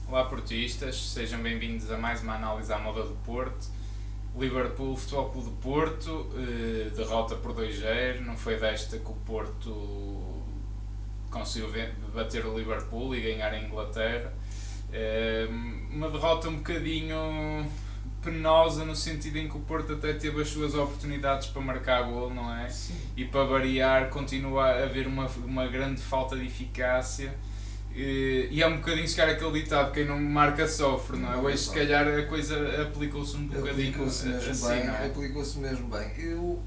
Olá portistas, sejam bem-vindos a mais uma análise à moda do Porto. Liverpool, Futebol Clube do Porto, derrota por 2-0, não foi desta que o Porto conseguiu bater o Liverpool e ganhar a Inglaterra. Uma derrota um bocadinho penosa no sentido em que o Porto até teve as suas oportunidades para marcar gol, não é? Sim. E para variar continua a haver uma grande falta de eficácia. E é um bocadinho se calhar aquele ditado, quem não marca sofre, não é? Hoje se calhar a coisa aplicou-se um bocadinho Aplicou-se mesmo assim, bem, não é? aplicou-se mesmo bem.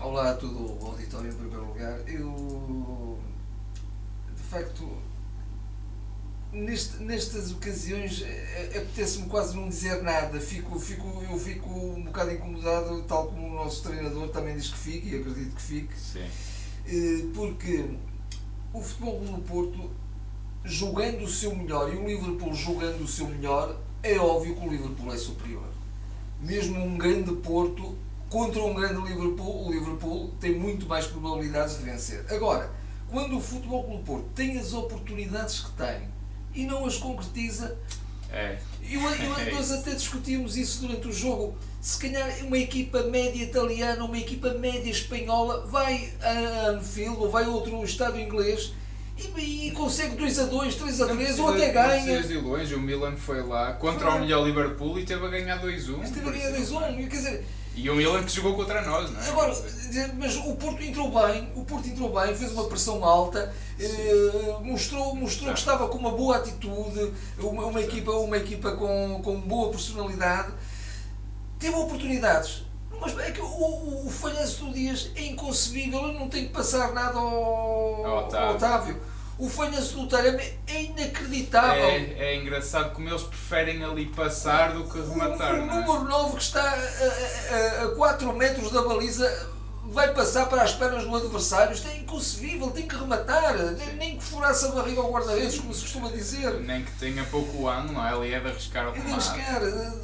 Olá a todo o auditório em primeiro lugar, de facto, nestas ocasiões apetece-me quase não dizer nada, eu fico um bocado incomodado, tal como o nosso treinador também diz que fique, e acredito que fique, Sim. porque o Futebol Clube do Porto, jogando o seu melhor, e o Liverpool jogando o seu melhor, é óbvio que o Liverpool é superior. Mesmo um grande Porto contra um grande Liverpool, o Liverpool tem muito mais probabilidades de vencer. Agora, quando o Futebol Clube do Porto tem as oportunidades que tem e não as concretiza, nós até discutimos isso durante o jogo. Se calhar uma equipa média italiana, uma equipa média espanhola vai a Anfield ou vai a outro estádio inglês e consegue 2-2, 3-3 ou até ganha. De longe, o Milan foi lá contra o melhor Liverpool e teve a ganhar 2-1. Esteve a ganhar 2-1, quer dizer. E o Milan que jogou contra nós, não é? Agora, mas o Porto entrou bem, fez uma pressão alta, mostrou que estava com uma boa atitude, uma equipa com boa personalidade, teve oportunidades. Mas é que o falhanço do Dias é inconcebível, eu não tenho que passar nada ao Otávio. O falhanço do Taremi é inacreditável. É engraçado como eles preferem ali passar do que rematar. O número 9 que está a 4 metros da baliza vai passar para as pernas do adversário. Isto é inconcebível, tem que rematar. Nem que furasse a barriga ao guarda-redes, como se costuma dizer. Nem que tenha pouco ano, não é? Ali é de arriscar o remate.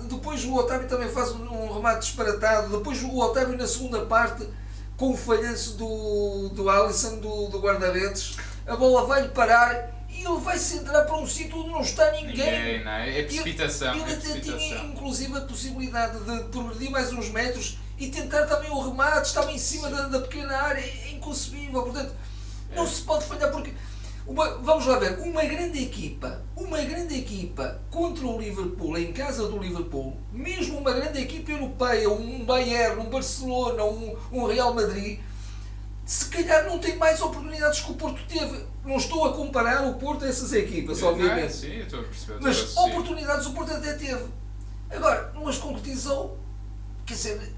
Depois o Otávio também faz um remate disparatado. Depois o Otávio na segunda parte, com o falhanço do Alisson, do guarda-redes, a bola vai-lhe parar e ele vai se entrar para um sítio onde não está ninguém. Não é? É precipitação. Ele até tinha inclusive a possibilidade de progredir mais uns metros e tentar também o remate, estava em cima da pequena área, é inconcebível. Portanto, não se pode falhar porque, vamos lá ver, uma grande equipa contra o Liverpool, em casa do Liverpool, mesmo uma grande equipa europeia, um Bayern, um Barcelona, um Real Madrid, se calhar não tem mais oportunidades que o Porto teve. Não estou a comparar o Porto a essas equipas, obviamente. Sim, estou a perceber. Mas oportunidades o Porto até teve. Agora, não as concretizou. Quer dizer,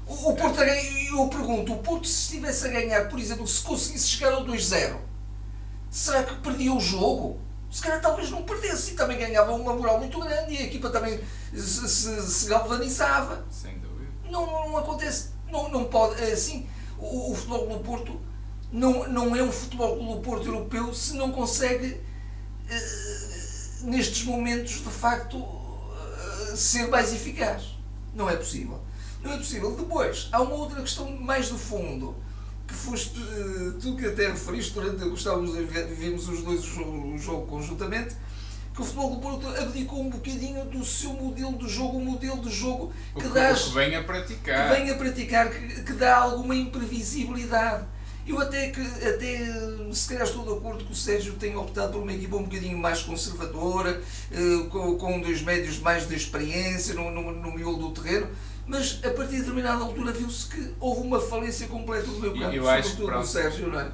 o Porto, eu pergunto, o Porto se estivesse a ganhar, por exemplo, se conseguisse chegar ao 2-0, será que perdia o jogo? Se calhar talvez não perdesse e também ganhava uma moral muito grande e a equipa também se galvanizava. Sem dúvida. Não acontece. Não pode. É assim. O Futebol Clube do Porto não é um Futebol Clube do Porto europeu se não consegue, nestes momentos, de facto, ser mais eficaz. Não é possível. Depois, há uma outra questão mais do fundo, que foste tu que até referiste durante vimos os dois o jogo conjuntamente, que o Futebol do Porto abdicou um bocadinho do seu modelo de jogo, que vem a praticar, que dá alguma imprevisibilidade. Eu até se calhar estou de acordo que o Sérgio tenha optado por uma equipa um bocadinho mais conservadora, com dois médios mais de experiência no miolo do terreno, mas a partir de determinada altura viu-se que houve uma falência completa do meio campo, sobretudo do Sérgio, não é?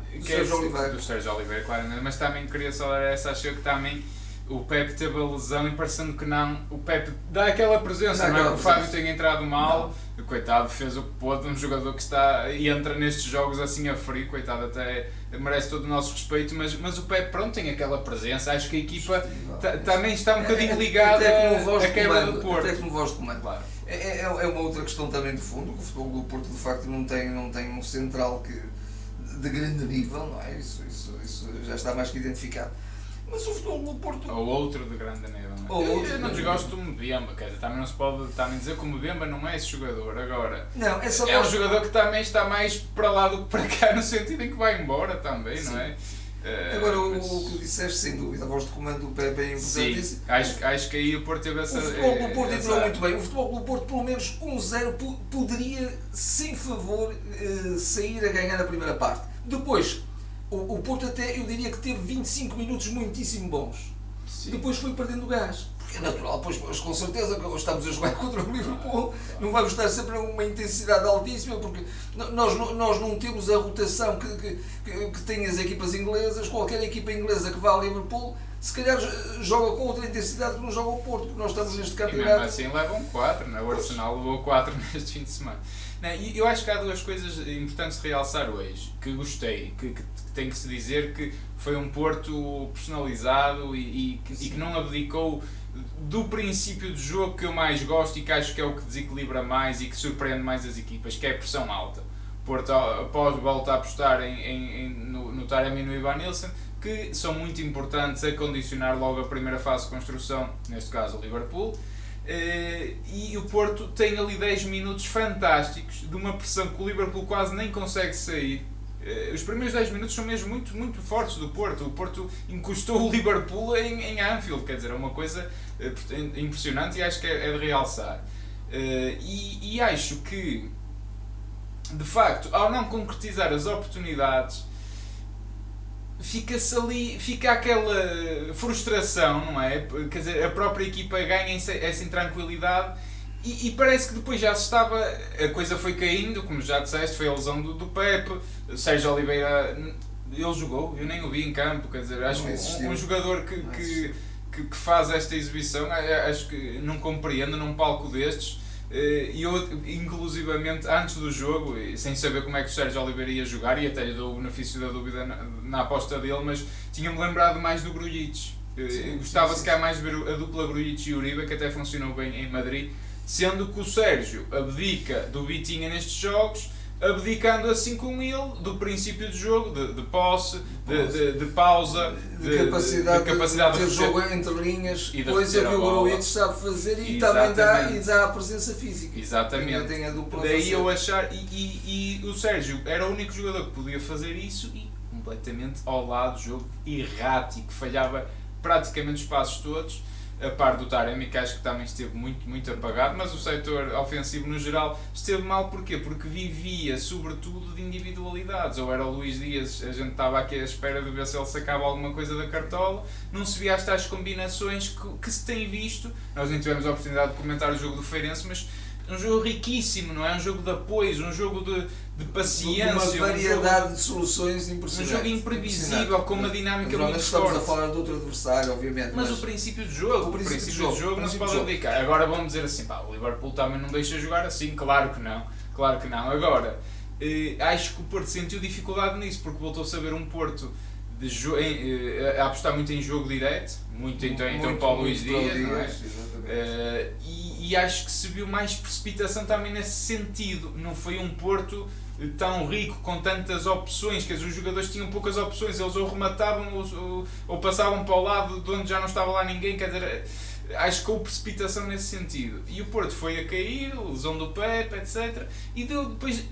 Do Sérgio Oliveira, claramente, mas também queria só dar essa, achei que também o Pepe teve a lesão e parecendo que não, o Pepe dá aquela presença, não é que o Fábio tenha entrado mal, coitado, fez o que pôde, um jogador que está e entra nestes jogos assim a frio, coitado, até merece todo o nosso respeito, mas o Pepe pronto tem aquela presença, acho que a equipa também está um bocadinho ligada à quebra do Porto. Até como voz de comando. Claro. É uma outra questão também de fundo, que o Futebol do Porto de facto não tem um central de grande nível, não é? Isso já está mais que identificado. Mas o Futebol do Porto... Ou outro de grande nível, não é? Eu não desgosto do Mbemba, quer dizer, também não se pode dizer que o Mbemba não é esse jogador. Agora, é um jogador que também está mais para lá do que para cá, no sentido em que vai embora também, não é? Agora, Mas, o que disseste, sem dúvida, a voz de comando do Pepe é importante. sim, acho que aí o Porto teve essa. O Futebol do Porto entrou muito bem. O Futebol do Porto, pelo menos 1-0, poderia, sem favor, sair a ganhar a primeira parte. Depois, o Porto até, eu diria que teve 25 minutos muitíssimo bons. Sim. Depois foi perdendo gás. Porque é natural, pois com certeza que estamos a jogar contra o Liverpool, não vai estar sempre a uma intensidade altíssima, porque nós não temos a rotação que têm as equipas inglesas. Qualquer equipa inglesa que vá ao Liverpool, se calhar joga com outra intensidade que não joga o Porto, porque nós estamos neste E campeonato. mesmo assim levam 4, né? O Arsenal levou 4 neste fim de semana. Não, e eu acho que há duas coisas importantes de realçar hoje, que gostei, que tem que se dizer que foi um Porto personalizado e que não abdicou do princípio de jogo que eu mais gosto e que acho que é o que desequilibra mais e que surpreende mais as equipas, que é a pressão alta. O Porto, após volta a apostar no Taremi e no Evanilson, que são muito importantes a condicionar logo a primeira fase de construção, neste caso o Liverpool. E o Porto tem ali 10 minutos fantásticos de uma pressão que o Liverpool quase nem consegue sair. Os primeiros 10 minutos são mesmo muito, muito fortes do Porto. O Porto encostou o Liverpool em Anfield, quer dizer, é uma coisa impressionante e acho que é de realçar. E acho que, de facto, ao não concretizar as oportunidades, fica aquela frustração, não é? Quer dizer, a própria equipa ganha essa intranquilidade e parece que depois já se estava, a coisa foi caindo, como já disseste, foi a lesão do Pepe, Sérgio Oliveira, ele jogou, eu nem o vi em campo, quer dizer, acho que um jogador que faz esta exibição, acho que não compreendo num palco destes. E eu, inclusivamente, antes do jogo, sem saber como é que o Sérgio Oliveira ia jogar, e até lhe dou o benefício da dúvida na aposta dele, mas tinha-me lembrado mais do Grujic. Gostava se calhar mais de ver a dupla Grujic e Uribe, que até funcionou bem em Madrid, sendo que o Sérgio abdica do Vitinha nestes jogos, abdicando assim com ele do princípio de jogo, de posse, de pausa, de capacidade de ter jogo entre linhas, coisa que o Grujic sabe fazer e também dá a presença física. Exatamente. Tem a dupla daí eu achar, e o Sérgio era o único jogador que podia fazer isso e completamente ao lado, jogo errático, falhava praticamente os passos todos. A par do Taremi, que acho que também esteve muito, muito apagado, mas o setor ofensivo no geral esteve mal. Porquê? Porque vivia sobretudo de individualidades. Ou era o Luís Dias, a gente estava aqui à espera de ver se ele sacava alguma coisa da cartola, não se via as tais combinações que se tem visto. Nós nem tivemos a oportunidade de comentar o jogo do Feirense, mas um jogo riquíssimo, não é? Um jogo de apoios, um jogo de paciência, uma variedade de soluções impressionante. Um jogo imprevisível, com uma dinâmica muito forte. Estamos a falar de outro adversário, obviamente. Mas o princípio de jogo, o princípio de jogo não se pode abdicar. Agora vamos dizer assim, pá, o Liverpool também não deixa jogar assim, claro que não. Agora, acho que o Porto sentiu dificuldade nisso, porque voltou-se a ver um Porto a apostar muito em jogo direto, muito então para o Luís Dias, não é? E acho que se viu mais precipitação também nesse sentido. Não foi um Porto tão rico, com tantas opções, que os jogadores tinham poucas opções, eles ou rematavam ou passavam para o lado de onde já não estava lá ninguém, quer dizer, acho que houve precipitação nesse sentido. E o Porto foi a cair, lesão do Pepe, etc. E depois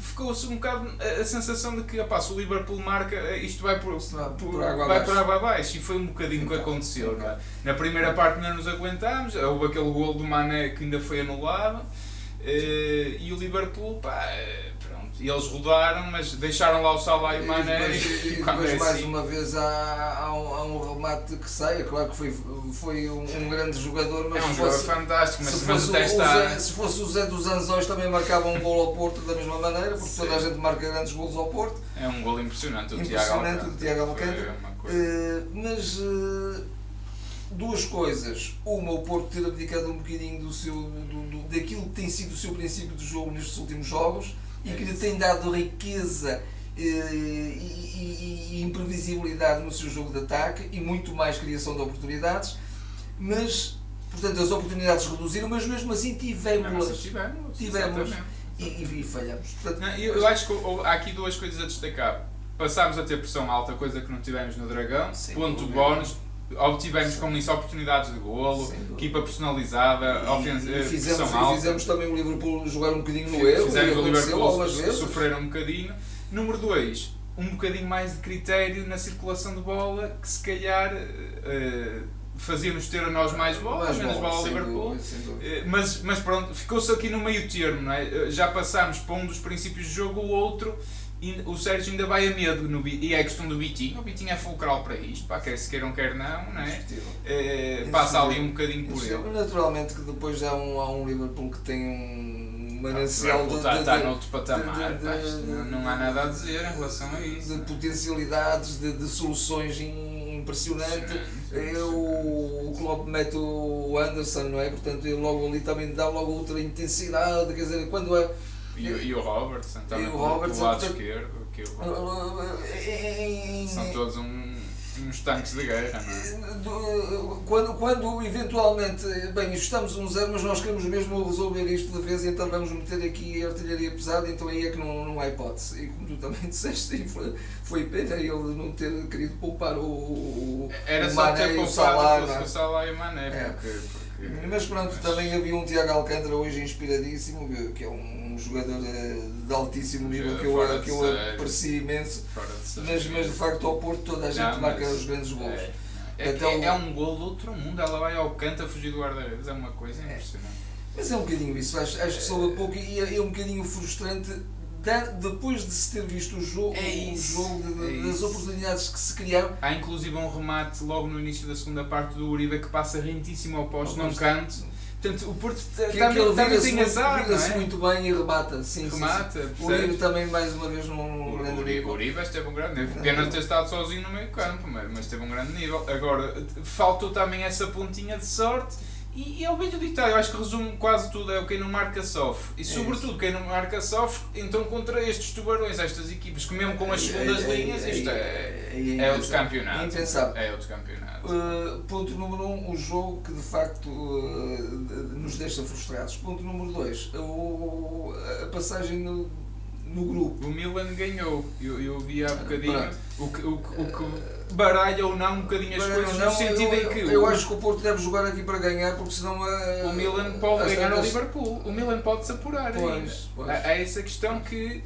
ficou-se um bocado a sensação de que, se o Liverpool marca, isto vai por água abaixo, e foi um bocadinho o que aconteceu. Não é? Na primeira parte não nos aguentámos, houve aquele golo do Mané que ainda foi anulado, e o Liverpool, eles rodaram, mas deixaram lá o Salah e o Mané. E depois mais uma vez há um remate que sai. É claro que foi um grande jogador, mas é um jogador fantástico, mas se fosse o Zé dos Anzóis também marcava um golo ao Porto da mesma maneira, porque toda a gente marca grandes golos ao Porto. É um golo impressionante do Tiago Alcântara. Mas duas coisas. Uma, o Porto ter abdicado um bocadinho daquilo que tem sido o seu princípio de jogo nestes últimos jogos, e que lhe tem dado riqueza e imprevisibilidade no seu jogo de ataque e muito mais criação de oportunidades, mas, portanto, as oportunidades reduziram, mas mesmo assim tivemos e falhamos. Portanto, eu acho que há aqui duas coisas a destacar. Passámos a ter pressão alta, coisa que não tivemos no Dragão, ponto bónus. Obtivemos com isso oportunidades de golo, equipa personalizada, fizemos também o Liverpool jogar um bocadinho no erro. Fizemos o Liverpool sofrer um bocadinho. Número 2, um bocadinho mais de critério na circulação de bola, que se calhar fazia-nos ter a nós mais bola, menos bola ao Liverpool. Mas pronto, ficou-se aqui no meio termo, não é? Já passámos para um dos princípios do jogo, o outro, e o Sérgio ainda vai a medo, e é a questão do Vitinho. O Vitinho é fulcral para isto, pá, quer se queiram, quer não é? Passa ali um bocadinho por ele. Naturalmente que depois há um Liverpool que tem um manancial está noutro patamar, não há nada a dizer em relação a isso. De potencialidades, de soluções impressionante. O Klopp mete o Anderson, não é? Portanto, ele logo ali também dá logo outra intensidade, quer dizer, quando é... E o Robertson também, do lado esquerdo, são todos uns tanques de guerra, não é? Quando eventualmente, bem, estamos 1-0, mas nós queremos mesmo resolver isto de vez, então vamos meter aqui a artilharia pesada, então aí é que não há hipótese. E como tu também disseste, foi pena ele não ter querido poupar o Mané e o Salah. O Salah e o Mané, mas pronto, também havia um Tiago Alcântara hoje inspiradíssimo, que é um jogador de altíssimo nível, que eu aprecio imenso, mas de facto ao Porto toda a gente marca os grandes golos. É um golo do outro mundo, ela vai ao canto a fugir do guarda-redes, é uma coisa impressionante. Mas é um bocadinho isso, acho que soube pouco e é um bocadinho frustrante depois de se ter visto o jogo, das oportunidades que se criaram. Há inclusive um remate logo no início da segunda parte do Uribe que passa rentíssimo ao poste, num canto. Portanto, o Porto também tem azar, vira-se muito bem e rebata. Remata, o Uribe também mais uma vez num grande nível. O Uribe esteve um grande nível. Pena ter estado sozinho no meio campo, mas teve um grande nível. Agora, faltou também essa pontinha de sorte. E é o bem do ditado, eu acho que resume quase tudo, é o quem não marca sofre. E sobretudo quem não marca sofre, então contra estes tubarões, estas equipas, que mesmo com as segundas linhas, isto é outro campeonato. É outro campeonato. Ponto número 1, o jogo que de facto nos deixa frustrados. Ponto número 2, a passagem no grupo. O Milan ganhou, eu vi há bocadinho o que baralha ou não um bocadinho as coisas, no sentido em que... Eu acho que o Porto deve jogar aqui para ganhar, porque senão... O Milan pode ganhar ao Liverpool, o Milan pode se apurar ainda. É essa questão que...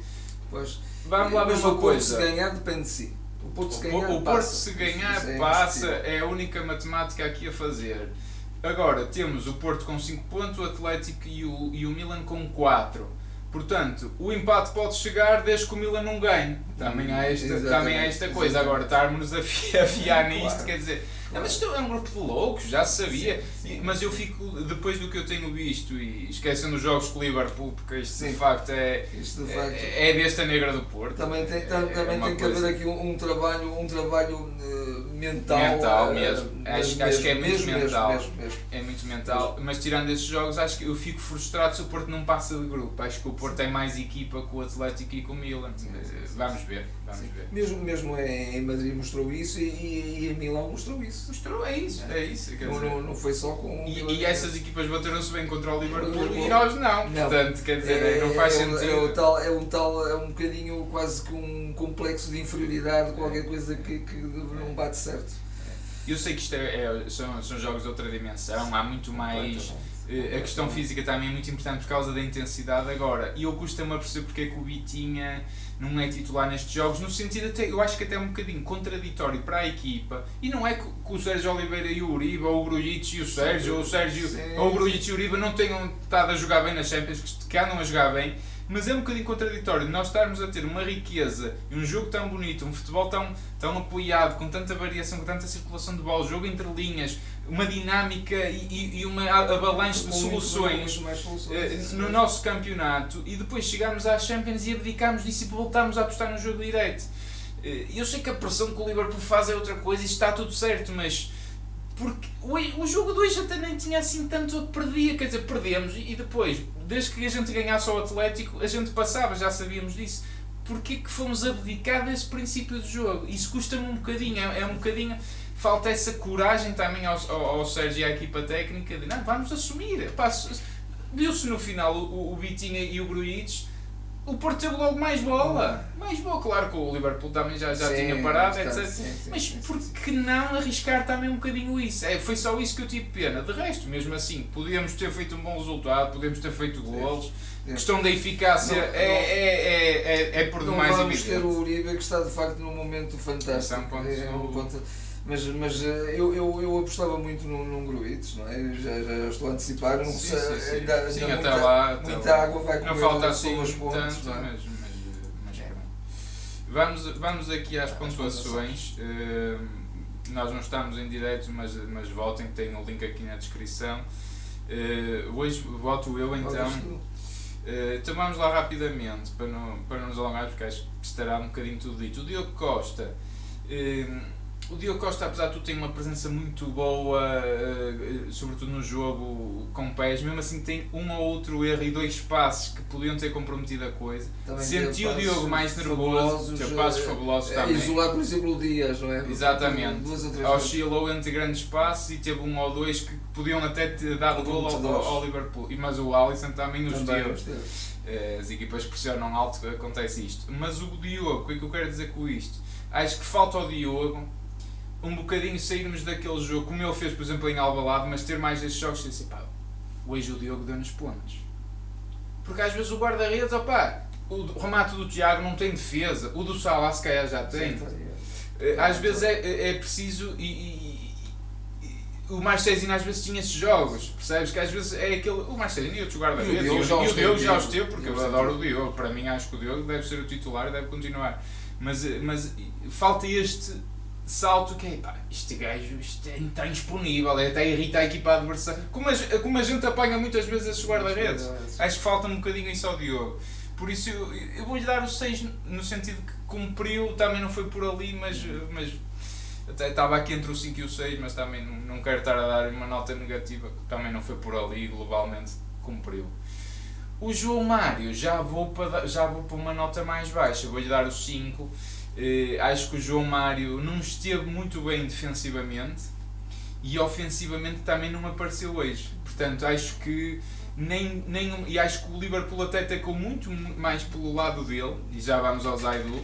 Vamos lá ver uma coisa. O Porto se ganhar depende de si. O Porto se ganhar passa, é a única matemática aqui a fazer. Agora, temos o Porto com 5 pontos, o Atlético e o Milan com 4. Portanto, o empate pode chegar desde que o Milan não ganhe. Também há esta coisa. Agora, estarmos a afiar nisto, quer dizer... Não, mas isto é um grupo de loucos, já se sabia. Mas eu fico, depois do que eu tenho visto, e esquecendo os jogos com o Liverpool, porque isto de facto é a besta negra do Porto. Também tem que haver aqui um trabalho mental mesmo. Acho que é muito mental. É muito mental. Mas tirando esses jogos, acho que eu fico frustrado se o Porto não passa de grupo. Acho que o Porto tem mais equipa com o Atlético e com o Milan. Vamos ver. Mesmo em Madrid mostrou isso e em Milão mostrou isso. É isso. Não foi só com... E essas equipas bateram-se bem contra o Liverpool e nós não. Portanto, quer dizer, não faz sentido. É um bocadinho quase que um complexo de inferioridade, qualquer coisa que não bate certo. Eu sei que isto são jogos de outra dimensão, há muito mais... A questão física também é muito importante por causa da intensidade agora. E eu custa-me a perceber porque é que o Vitinha não é titular nestes jogos, no sentido até, eu acho que até é um bocadinho contraditório para a equipa. E não é que o Sérgio Oliveira e o Uribe, ou o Grujic e o Sérgio, ou o Grujic e o Uribe não tenham estado a jogar bem nas Champions, que andam a jogar bem. Mas é um bocadinho contraditório nós estarmos a ter uma riqueza e um jogo tão bonito, um futebol tão apoiado, com tanta variação, com tanta circulação de bola, jogo entre linhas, uma dinâmica e uma avalanche de soluções no nosso campeonato, e depois chegarmos às Champions e abdicarmos disso e voltarmos a apostar no jogo direto. Eu sei que a pressão que o Liverpool faz é outra coisa e está tudo certo, mas porque o jogo de hoje até nem tinha assim tanto que perdia, quer dizer, perdemos e depois, desde que a gente ganhasse ao Atlético, a gente passava, já sabíamos disso. Porquê que fomos abdicar desse princípio do jogo? Isso custa-me um bocadinho, é um bocadinho, falta essa coragem também ao Sérgio e à equipa técnica de não, vamos assumir. Viu-se no final o Vitinha e o Grujic o Porto teve logo mais bola. Mais bola, claro que o Liverpool também já tinha parado, etc. Mas por que não arriscar também um bocadinho isso? Foi só isso que eu tive pena. De resto, mesmo assim, podíamos ter feito um bom resultado, podíamos ter feito golos. A questão da eficácia é por demais evidente. Não vamos ter o Uribe, que está de facto num momento fantástico. Mas eu apostava muito num Gruites, não é? Já estou a antecipar, não sei, ainda até lá. Muita água vai comer. Não falta assim os pontos, tanto, mas vamos aqui às pontuações. Nós não estamos em direto, mas votem, que tem o link aqui na descrição. Hoje voto eu então. Então vamos lá rapidamente, para não nos alongarmos, porque acho que estará um bocadinho tudo dito. O Diogo Costa, apesar de tudo, tem uma presença muito boa, sobretudo no jogo com pés, mesmo assim tem um ou outro erro e 2 passes que podiam ter comprometido a coisa. Senti o Diogo mais nervoso, teve passos fabulosos também. Isolar, por exemplo, o Dias, não é? Exatamente. Oscilou entre grandes passes e teve um ou dois que podiam até ter dado golo ao Liverpool. Mas o Alisson também os teve. As equipas pressionam alto, acontece isto. Mas o Diogo, o que é que eu quero dizer com isto? Acho que falta ao Diogo um bocadinho sairmos daquele jogo, como ele fez, por exemplo, em Alvalade, mas ter mais estes jogos e dizer, pá, hoje o Diogo deu-nos pontos. Porque às vezes o guarda-redes, o remate do Tiago não tem defesa, o do Salah se calhar já tem. Às vezes é preciso o Marchezinho às vezes tinha esses jogos, percebes? Que às vezes é aquele. O Marchezinho e outros guarda-redes, e o Diogo já os teve, porque eu adoro o Diogo. Para mim, acho que o Diogo deve ser o titular e deve continuar. Mas falta este salto que é, pá, este gajo é intransponível, até irrita a equipa adversária. Como a gente apanha muitas vezes esses guarda-redes, acho que falta um bocadinho isso ao Diogo. Por isso eu vou-lhe dar o 6 no sentido que cumpriu, também não foi por ali, mas até estava aqui entre o 5 e o 6, mas também não quero estar a dar uma nota negativa, que também não foi por ali, globalmente cumpriu. O João Mário já vou para uma nota mais baixa, vou-lhe dar o 5. Acho que o João Mário não esteve muito bem defensivamente e ofensivamente também não apareceu hoje. Portanto, acho que e acho que o Liverpool até atacou muito mais pelo lado dele, e já vamos ao Zaidu,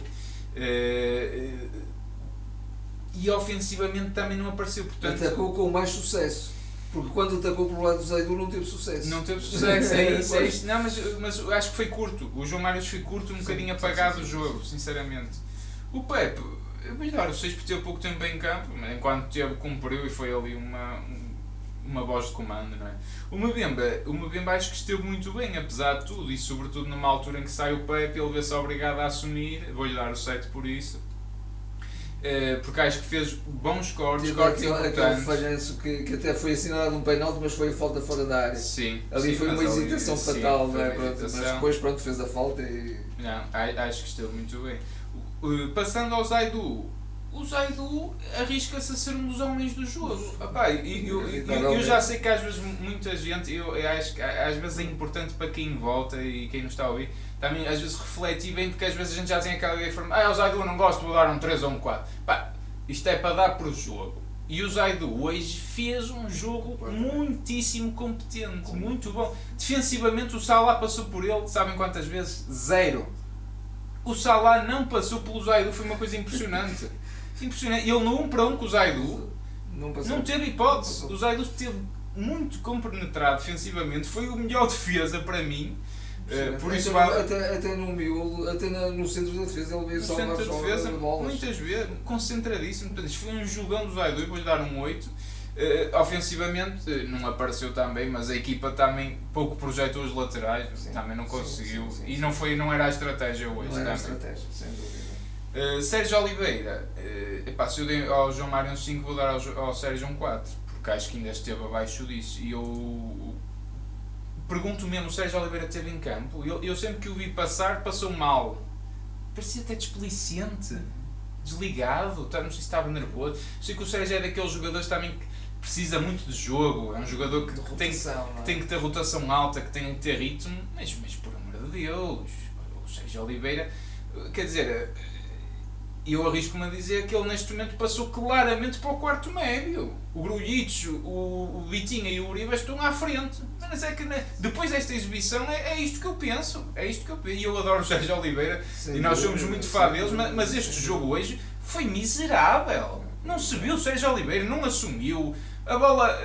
e ofensivamente também não apareceu. Portanto, atacou com mais sucesso. Porque quando atacou pelo lado do Zaidu não teve sucesso. Não teve sucesso, é isso. Não, mas acho que foi curto. O João Mário foi curto, um bocadinho apagado o jogo, sinceramente. O Pepe, eu vou dar o 6 porque teve pouco tempo em campo, enquanto teve, cumpriu e foi ali uma voz de comando, não é? O Mbemba acho que esteve muito bem, apesar de tudo, e sobretudo numa altura em que sai o Pepe, ele vê-se obrigado a assumir, vou-lhe dar o 7 por isso. Porque acho que fez bons cortes importantes. Aquele falhanço que até foi assinalado um penalti, mas foi falta fora da área. Sim, ali foi uma hesitação fatal, não é? Mas depois fez a falta e... Não, acho que esteve muito bem. Passando ao Zaidu, o Zaidu arrisca-se a ser um dos homens do jogo. Eu já sei que às vezes muita gente, eu acho que às vezes é importante para quem volta e quem não está a ouvir, também às vezes refletir bem, porque às vezes a gente já tem aquela ideia de o Zaidu eu não gosto, vou dar um 3 ou um 4. Isto é para dar por jogo. E o Zaidu hoje fez um jogo muitíssimo competente, muito bom. Defensivamente o Salah passou por ele, sabem quantas vezes? 0. O Salah não passou pelo Zaidu, foi uma coisa impressionante. Impressionante. Ele no 1 para 1 com o Zaidu não teve hipótese. O Zaidu esteve muito compenetrado defensivamente, foi o melhor defesa para mim. Por isso até no miolo, até no centro da defesa ele veio salvar de defesa, muitas vezes, concentradíssimo. Portanto, isto foi um jogão do Zaidu, vou-lhe dar um 8. Ofensivamente não apareceu tão bem, mas a equipa também pouco projetou os laterais, também não conseguiu, e não era a estratégia hoje. Não era a estratégia, sem dúvida. Sérgio Oliveira, se eu dei ao João Mário um 5, vou dar ao Sérgio um 4, porque acho que ainda esteve abaixo disso. E eu pergunto mesmo, o Sérgio Oliveira esteve em campo, eu sempre que o vi passar, passou mal, parecia até desplicente, desligado, não sei se estava nervoso. Sei que o Sérgio é daqueles jogadores também que precisa muito de jogo, é um jogador que tem que ter rotação alta, que tem que ter ritmo, mas por amor de Deus, o Sérgio Oliveira, quer dizer, E eu arrisco-me a dizer que ele neste momento passou claramente para o quarto médio. O Grujic, o Vitinha e o Uribe estão à frente. Mas é que depois desta exibição é isto que eu penso. É isto que eu penso. E eu adoro o Sérgio Oliveira e nós somos muito fã deles, mas este jogo hoje foi miserável. Não se viu o Sérgio Oliveira, não assumiu. A bola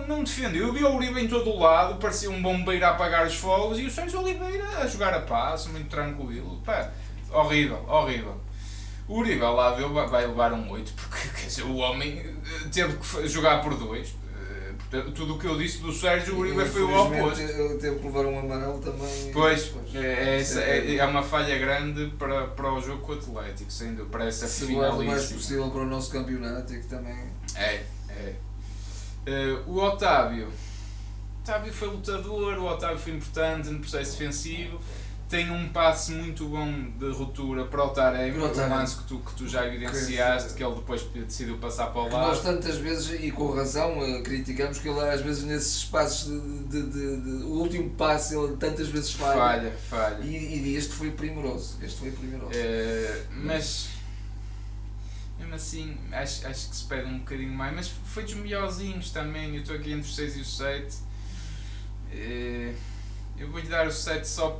não defendeu. Eu vi o Uribe em todo o lado, parecia um bombeiro a apagar os fogos, e o Sérgio Oliveira a jogar a passo, muito tranquilo. Pá, horrível, horrível. O Uribe lá deu, vai levar um 8, porque quer dizer, o homem teve que jogar por 2. Tudo o que eu disse do Sérgio, o Uribe foi o oposto. Teve que levar um amarelo também. Pois, é uma falha grande para o jogo com o Atlético, sem dúvida, para essa finalíssima. O mais possível para o nosso campeonato e que também... O Otávio foi lutador, o Otávio foi importante no processo defensivo. Tem um passe muito bom de ruptura para o Taremi, um lance que tu já evidenciaste, que ele depois decidiu passar para o lado. Nós tantas vezes, e com razão, criticamos que ele às vezes nesses espaços o último passe ele tantas vezes falha. E este foi primoroso. Mas mesmo assim acho que se pede um bocadinho mais, mas foi dos melhorzinhos também. Eu estou aqui entre o 6 e o 7. Eu vou-lhe dar o 7 só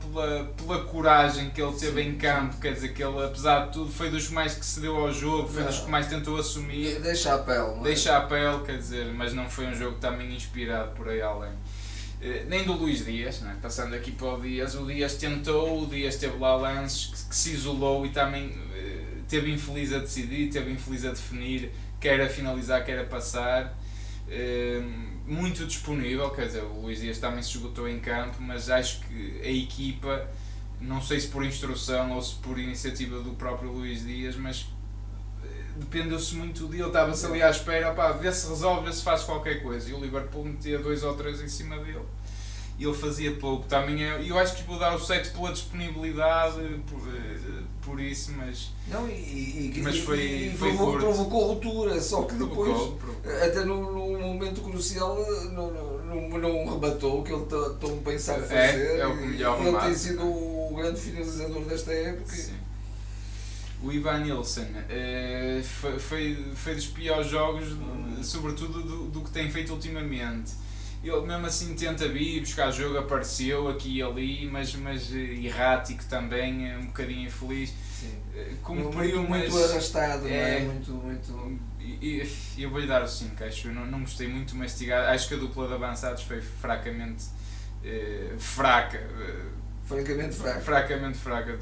pela coragem que ele teve em campo, quer dizer, que ele, apesar de tudo, foi dos mais que cedeu ao jogo, foi dos que mais tentou assumir. Deixa a pele, Deixa a pele, quer dizer, mas não foi um jogo também inspirado por aí além. Nem do Luís Dias, não é? Passando aqui para o Dias tentou, o Dias teve lá lances que se isolou e também teve infeliz a decidir, teve infeliz a definir, quer a finalizar, quer a passar. Muito disponível, quer dizer, o Luís Dias também se esgotou em campo, mas acho que a equipa, não sei se por instrução ou se por iniciativa do próprio Luís Dias, mas dependeu-se muito dele, estava-se ali à espera, vê se resolve, vê se faz qualquer coisa, e o Liverpool metia 2 ou 3 em cima dele e ele fazia pouco. Também eu acho que vou dar o 7 pela disponibilidade, por isso, mas provocou ruptura, só que depois, até no momento crucial, não rematou o que ele tão pensado fazer. É o que melhor ele tem sido o grande finalizador desta época. Sim. O Ivan Nilsson foi dos piores jogos, sobretudo do que tem feito ultimamente. Ele mesmo assim tenta vir, buscar jogo, apareceu aqui e ali, mas errático também, um bocadinho infeliz. Cumpriu, muito arrastado, não é? Muito... Eu vou-lhe dar o 5, acho. Eu não gostei muito mastigado. Acho que a dupla de avançados foi fracamente fraca. Fracamente fraca.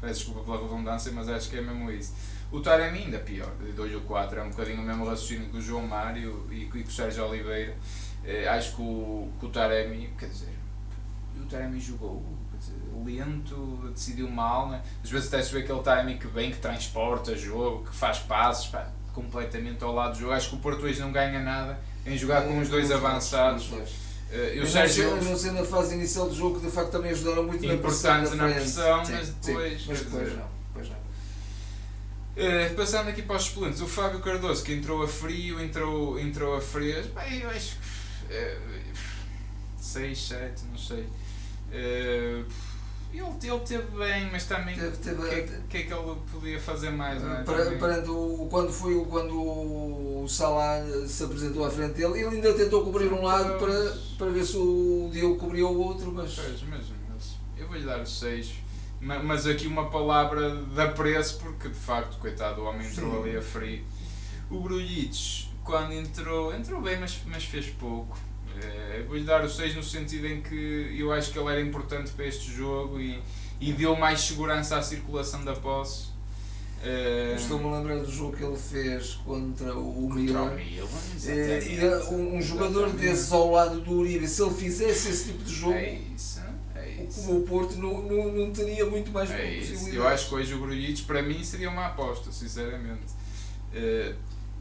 Peço desculpa pela redundância, mas acho que é mesmo isso. O Taremi ainda pior, de 2 ou 4, é um bocadinho o mesmo raciocínio que o João Mário e com o Sérgio Oliveira. Acho que o Taremi, quer dizer, o Taremi jogou, quer dizer, lento, decidiu mal, né? Às vezes até se vê aquele Taremi que vem, que transporta jogo, que faz passes, completamente ao lado do jogo. Acho que o Porto hoje não ganha nada em jogar com os dois avançados. Não sei na fase inicial do jogo, que de facto também ajudaram muito na pressão, mas depois não. Passando aqui para os suplentes, o Fábio Cardoso, que entrou a frio, entrou a fresco, eu acho que 6, 7, não sei. Ele teve bem, mas também o que é que ele podia fazer mais? Não é? Quando o Salah se apresentou à frente dele, ele ainda tentou cobrir um lado para ver se o Diogo cobria o outro, mas eu vou-lhe dar o 6. Mas aqui uma palavra de apreço, porque de facto, coitado, o homem entrou ali a frio. O Grujic, quando entrou bem, mas fez pouco. Vou-lhe dar o 6 no sentido em que eu acho que ele era importante para este jogo e deu mais segurança à circulação da posse. Estou-me a lembrar do jogo que ele fez contra o Milan. Um jogador desses ao lado do Uribe, se ele fizesse esse tipo de jogo, o Porto não teria muito mais possibilidades. Eu acho que hoje o Grujic para mim seria uma aposta, sinceramente.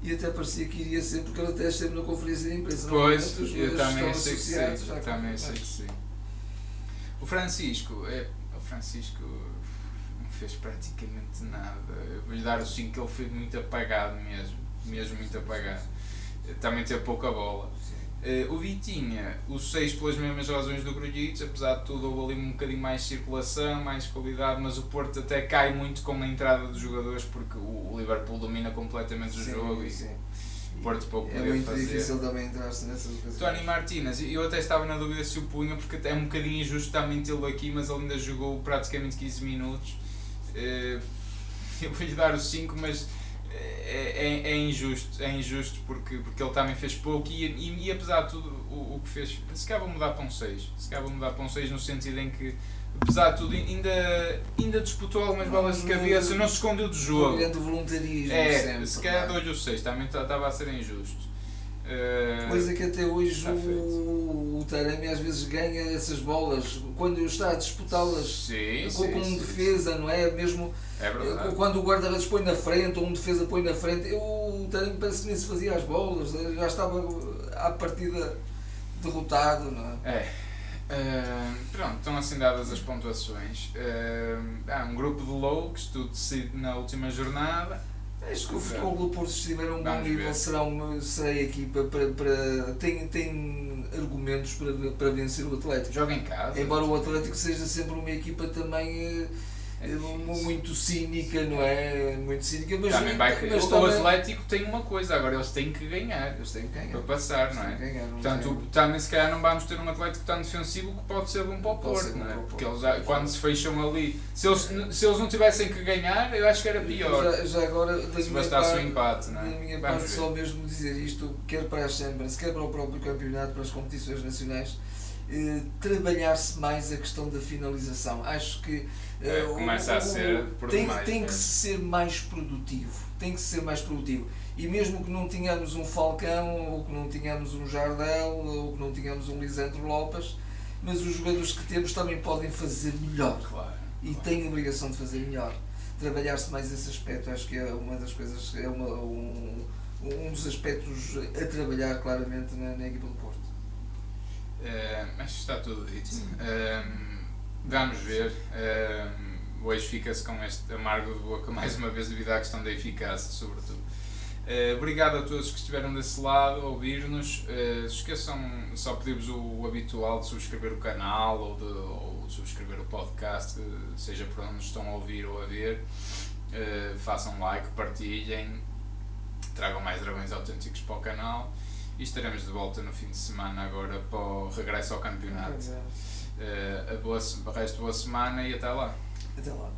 E até parecia que iria ser, porque ele até esteve na conferência de imprensa. Pois, eu também achei que sim. O Francisco não fez praticamente nada. Eu vou-lhe dar o 5, que ele foi muito apagado mesmo muito apagado. Também teve pouca bola. O Vitinha, o 6 pelas mesmas razões do Grujic, apesar de tudo houve ali um bocadinho mais circulação, mais qualidade, mas o Porto até cai muito com a entrada dos jogadores porque o Liverpool domina completamente o jogo e o Porto pouco podia fazer. É muito difícil também entrar-se nessas ocasiões. Tony Martínez, eu até estava na dúvida se o punha porque é um bocadinho injusto também tê-lo aqui, mas ele ainda jogou praticamente 15 minutos. Eu vou-lhe dar o 5, mas é injusto porque ele também fez pouco e apesar de tudo o que fez, se calhar vou mudar para um 6, no sentido em que apesar de tudo ainda disputou algumas bolas de cabeça, não se escondeu do jogo. Grande voluntarismo sempre. Se calhar dou-lhe o 6, também estava a ser injusto. Coisa que até hoje o Taremi às vezes ganha essas bolas quando está a disputá-las com defesa, não é? Mesmo quando o guarda-redes põe na frente ou um defesa põe na frente, o Taremi parece que nem se fazia as bolas, já estava à partida derrotado, não é? Pronto, estão assim dadas as pontuações. Há um grupo de loucos, tudo decide na última jornada. Acho que o Futebol do Porto, se estiver a um bom nível, será a equipa tem argumentos para vencer o Atlético. Joga em casa. Embora o Atlético seja sempre uma equipa também muito cínica, não é? Muito cínica, mas também o Atlético tem uma coisa, agora eles têm que ganhar. Para passar, não é? Portanto, também se calhar não vamos ter um Atlético tão defensivo que pode ser bom para o Porto, não é? Porque eles quando se fecham ali, se eles não tivessem que ganhar, eu acho que era pior. Já agora, se bastasse o empate, não é? Da minha parte, só mesmo dizer isto, quer para as Champions, quer para o próprio campeonato, para as competições nacionais, trabalhar-se mais a questão da finalização. Acho que começa a ser por demais. Tem que ser mais produtivo. E mesmo que não tenhamos um Falcão, ou que não tenhamos um Jardel, ou que não tenhamos um Lisandro Lopes, mas os jogadores que temos também podem fazer melhor. E têm a obrigação de fazer melhor. Trabalhar-se mais esse aspecto, acho que é uma das coisas, um dos aspectos a trabalhar claramente na equipa do Porto. Mas está tudo dito. Vamos ver. Hoje fica-se com este amargo de boca mais uma vez devido à questão da eficácia, sobretudo. Obrigado a todos que estiveram desse lado a ouvir-nos. Esqueçam, só pedimos o habitual de subscrever o canal ou de subscrever o podcast, seja por onde nos estão a ouvir ou a ver. Façam like, partilhem, tragam mais dragões autênticos para o canal. E estaremos de volta no fim de semana agora para o regresso ao campeonato. O resto boa semana e até lá. Até lá.